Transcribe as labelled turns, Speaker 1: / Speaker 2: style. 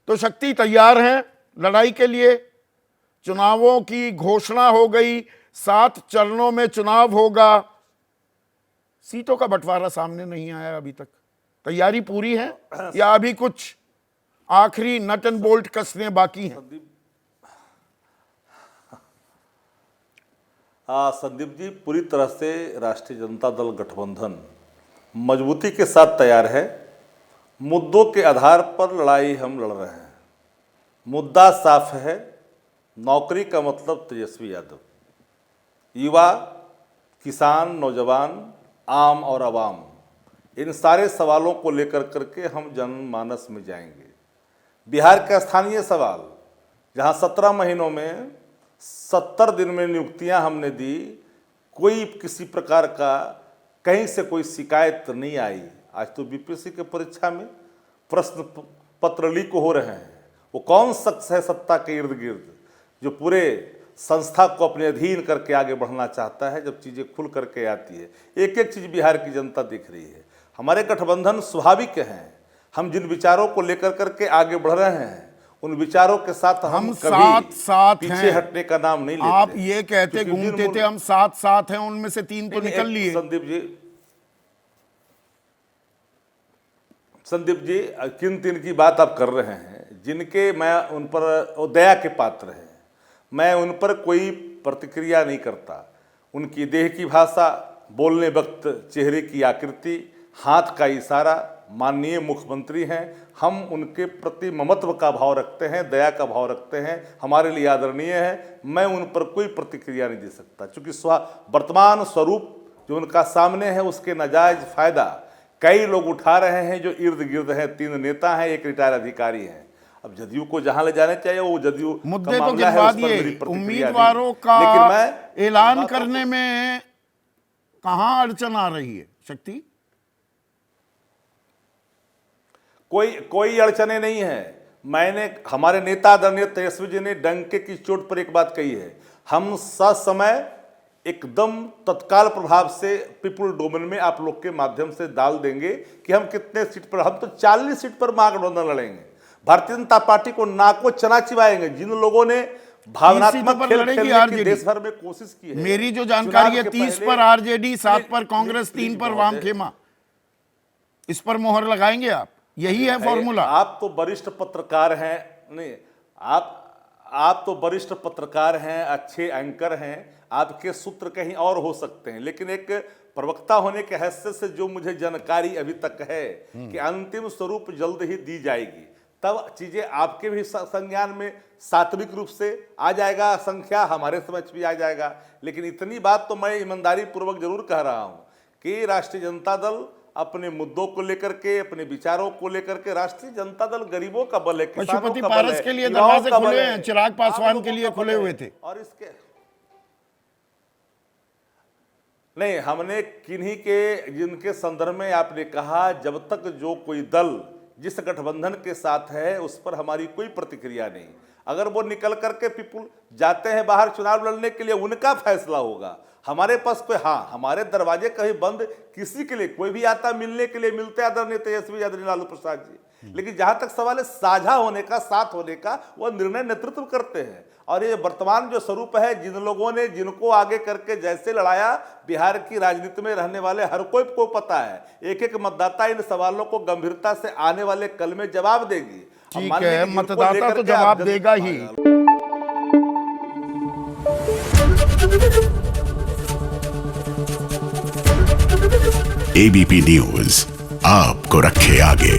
Speaker 1: तो शक्ति तैयार हैं लड़ाई के लिए। चुनावों की घोषणा हो गई, 7 चरणों में चुनाव होगा। सीटों का बंटवारा सामने नहीं आया अभी तक। तैयारी पूरी है या अभी कुछ आखिरी नट एंड बोल्ट कसने बाकी हैं?
Speaker 2: संदीप जी, पूरी तरह से राष्ट्रीय जनता दल गठबंधन मजबूती के साथ तैयार है। मुद्दों के आधार पर लड़ाई हम लड़ रहे हैं। मुद्दा साफ है, नौकरी का मतलब तेजस्वी यादव। युवा, किसान, नौजवान, आम और आवाम, इन सारे सवालों को लेकर करके हम जनमानस में जाएंगे। बिहार का स्थानीय सवाल, जहां 17 महीनों में 70 दिन में नियुक्तियां हमने दी, कोई किसी प्रकार का कहीं से कोई शिकायत नहीं आई। आज तो बीपीएससी के परीक्षा में प्रश्न पत्र लीक हो रहे हैं। वो कौन शख्स है सत्ता के इर्द गिर्द जो पूरे संस्था को अपने अधीन करके आगे बढ़ना चाहता है? जब चीज़ें खुल करके आती है, एक एक चीज़ बिहार की जनता देख रही है। हमारे गठबंधन स्वाभाविक हैं। हम जिन विचारों को लेकर करके आगे बढ़ रहे हैं, उन विचारों के साथ हम
Speaker 1: साथ
Speaker 2: पीछे
Speaker 1: हैं।
Speaker 2: हटने का नाम नहीं लेते।
Speaker 1: आप ये कहते घूमते थे हम साथ हैं, उनमें से 3 तो निकल लिए।
Speaker 2: संदीप जी, किन 3 की बात आप कर रहे हैं जिनके मैं उन पर दया के पात्र हैं? मैं उन पर कोई प्रतिक्रिया नहीं करता। उनकी देह की भाषा, बोलने वक्त चेहरे की आकृति, हाथ का इशारा, माननीय मुख्यमंत्री हैं। हम उनके प्रति ममत्व का भाव रखते हैं, दया का भाव रखते हैं, हमारे लिए आदरणीय है। मैं उन पर कोई प्रतिक्रिया नहीं दे सकता, क्योंकि वर्तमान स्वरूप जो उनका सामने है उसके नाजायज फायदा कई लोग उठा रहे हैं जो इर्द गिर्द हैं। 3 नेता हैं, एक रिटायर्ड अधिकारी हैं। अब जदयू को जहां ले जाने चाहिए वो जदयू
Speaker 1: मुद्दे तो गिनवा दिए, उम्मीदवारों का ऐलान करने में कहां अड़चन आ रही है शक्ति?
Speaker 2: कोई अड़चने नहीं है। मैंने, हमारे नेता आदरणीय तेजस्वी जी ने डंके की चोट पर एक बात कही है, हम ससमय एकदम तत्काल प्रभाव से पीपुल डोमेन में आप लोग के माध्यम से डाल देंगे कि हम कितने सीट पर, हम तो 40 सीट पर महागठबंधन लड़ेंगे। भारतीय जनता पार्टी को नाको चना चिबाएंगे। जिन लोगों ने भावनात्मक खेल खेलने की देश भर में कोशिश की है,
Speaker 1: मेरी जो जानकारी है 30 पर आरजेडी, 7 पर कांग्रेस, 3 पर वामखेमा, इस पर मोहर लगाएंगे आप? यही है फॉर्मूला?
Speaker 2: आप तो वरिष्ठ पत्रकार हैं, नहीं, आप तो वरिष्ठ पत्रकार हैं, अच्छे एंकर हैं, आपके सूत्र कहीं और हो सकते हैं, लेकिन एक प्रवक्ता होने के हैसियत से जो मुझे जानकारी अभी तक है कि अंतिम स्वरूप जल्द ही दी जाएगी, तब चीजें आपके भी संज्ञान में सात्विक रूप से आ जाएगा, संख्या हमारे समझ भी आ जाएगा। लेकिन इतनी बात तो मैं ईमानदारी पूर्वक जरूर कह रहा हूं कि राष्ट्रीय जनता दल अपने मुद्दों को लेकर के, अपने विचारों को लेकर के, राष्ट्रीय जनता दल गरीबों का बल है,
Speaker 1: पशुपति पारस के लिए दरवाजे खुले हैं, चिराग पासवान के लिए खुले हुए थे।
Speaker 2: और इसके नहीं, हमने किन्हीं के, जिनके संदर्भ में आपने कहा, जब तक जो कोई दल जिस गठबंधन के साथ है उस पर हमारी कोई प्रतिक्रिया नहीं। अगर वो निकल करके पीपुल जाते हैं बाहर चुनाव लड़ने के लिए, उनका फैसला होगा। हमारे पास कोई, हाँ, हमारे दरवाजे कहीं बंद किसी के लिए, कोई भी आता मिलने के लिए मिलते हैं आदरणीय तेजस्वी यादव, लालू प्रसाद जी। लेकिन जहां तक सवाल है साझा होने का, साथ होने का, वह निर्णय नेतृत्व करते हैं। और ये वर्तमान जो स्वरूप है, जिन लोगों ने जिनको आगे करके जैसे लड़ाया, बिहार की राजनीति में रहने वाले हर कोई को पता है। एक एक मतदाता इन सवालों को गंभीरता से आने वाले कल में जवाब देगी।
Speaker 1: ठीक है, मतदाता तो जवाब देगा ही।
Speaker 3: एबीपी न्यूज आपको रखे आगे।